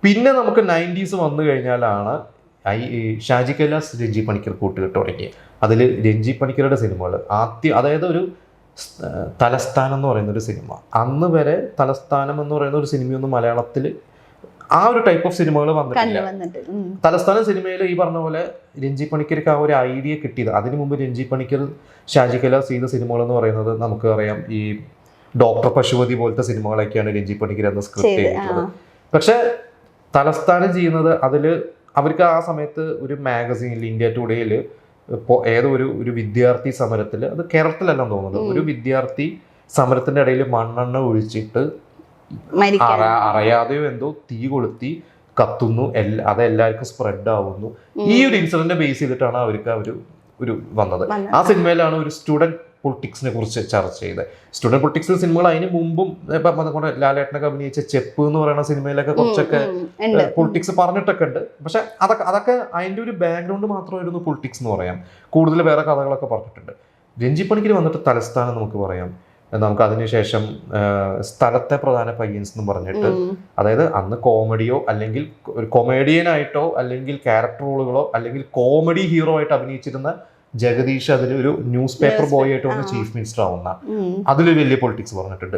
പിന്നെ നമുക്ക് 90s വന്നു കഴിഞ്ഞാലാണ് ഈ ഷാജി കൈലാസ് രഞ്ജി പണിക്കർ കൂട്ടുകെട്ട് തുടങ്ങിയത്. അതിൽ രഞ്ജി പണിക്കരുടെ സിനിമകൾ ആദ്യം, അതായത് ഒരു തലസ്ഥാനം എന്ന് പറയുന്ന ഒരു സിനിമ, അന്ന് വരെ തലസ്ഥാനം എന്ന് പറയുന്ന ഒരു സിനിമയൊന്നും മലയാളത്തിൽ ആ ഒരു ടൈപ്പ് ഓഫ് സിനിമകൾ വന്നിട്ടില്ല. തലസ്ഥാനം സിനിമയിൽ ഈ പറഞ്ഞ പോലെ രഞ്ജി പണിക്കർക്ക് ആ ഒരു ഐഡിയ കിട്ടിയത്. അതിനു മുമ്പ് രഞ്ജി പണിക്കർ ഷാജി കൈലാസ് ചെയ്ത സിനിമകൾ എന്ന് പറയുന്നത് നമുക്ക് അറിയാം, ഈ ഡോക്ടർ പശുപതി പോലത്തെ സിനിമകളൊക്കെയാണ് രഞ്ജി പണിക്കർ എന്ന സ്ക്രിപ്റ്റ് ചെയ്തിട്ടുള്ളത്. പക്ഷെ തലസ്ഥാനം ചെയ്യുന്നത് അതിൽ അവർക്ക് ആ സമയത്ത് ഒരു മാഗസീനിൽ, ഇന്ത്യ ടുഡേയിൽ ഇപ്പോൾ ഏതോ ഒരു വിദ്യാർത്ഥി സമരത്തിൽ, അത് കേരളത്തിലെല്ലാം തോന്നുന്നത്, ഒരു വിദ്യാർത്ഥി സമരത്തിന്റെ ഇടയിൽ മണ്ണെണ്ണ ഒഴിച്ചിട്ട് അറിയാതെയോ എന്തോ തീ കൊളുത്തി കത്തുന്നു, അതെല്ലാവർക്കും സ്പ്രെഡ് ആവുന്നു. ഈ ഒരു ഇൻസിഡന്റ് ബേസ് ചെയ്തിട്ടാണ് അവർക്ക് ഒരു വന്നത്. ആ സിനിമയിലാണ് ഒരു സ്റ്റുഡന്റ് പൊളിറ്റിക്സിനെ കുറിച്ച് ചർച്ച ചെയ്തത്. സ്റ്റുഡന്റ് പൊളിറ്റിക്സ് സിനിമകൾ അതിന് മുമ്പും ലാലേട്ടനൊക്കെ അഭിനയിച്ച ചെപ്പ് എന്ന് പറയുന്ന സിനിമയിലൊക്കെ കുറച്ചൊക്കെ പൊളിറ്റിക്സ് പറഞ്ഞിട്ടൊക്കെ ഉണ്ട്. പക്ഷെ അതൊക്കെ അതിന്റെ ഒരു ബാക്ക്ഗ്രൗണ്ട് മാത്രമായിരുന്നു പൊളിറ്റിക്സ് എന്ന് പറയാം. കൂടുതൽ വേറെ കഥകളൊക്കെ പറഞ്ഞിട്ടുണ്ട്. രഞ്ജി പണിക്കർ വന്നിട്ട് തലസ്ഥാനം നമുക്ക് പറയാം. നമുക്ക് അതിനുശേഷം സ്ഥലത്തെ പ്രധാന പയ്യൻസ് എന്ന് പറഞ്ഞിട്ട്, അതായത് അന്ന് കോമഡിയോ അല്ലെങ്കിൽ ഒരു കൊമേഡിയനായിട്ടോ അല്ലെങ്കിൽ ക്യാരക്ടർ റോളുകളോ അല്ലെങ്കിൽ കോമഡി ഹീറോ ആയിട്ട് അഭിനയിച്ചിരുന്ന ജഗദീഷ് അതിലൊരു ന്യൂസ് പേപ്പർ ബോയ് ആയിട്ട് വന്ന് ചീഫ് മിനിസ്റ്റർ ആവുന്ന, അതിലൊരു വലിയ പൊളിറ്റിക്സ് പറഞ്ഞിട്ടുണ്ട്.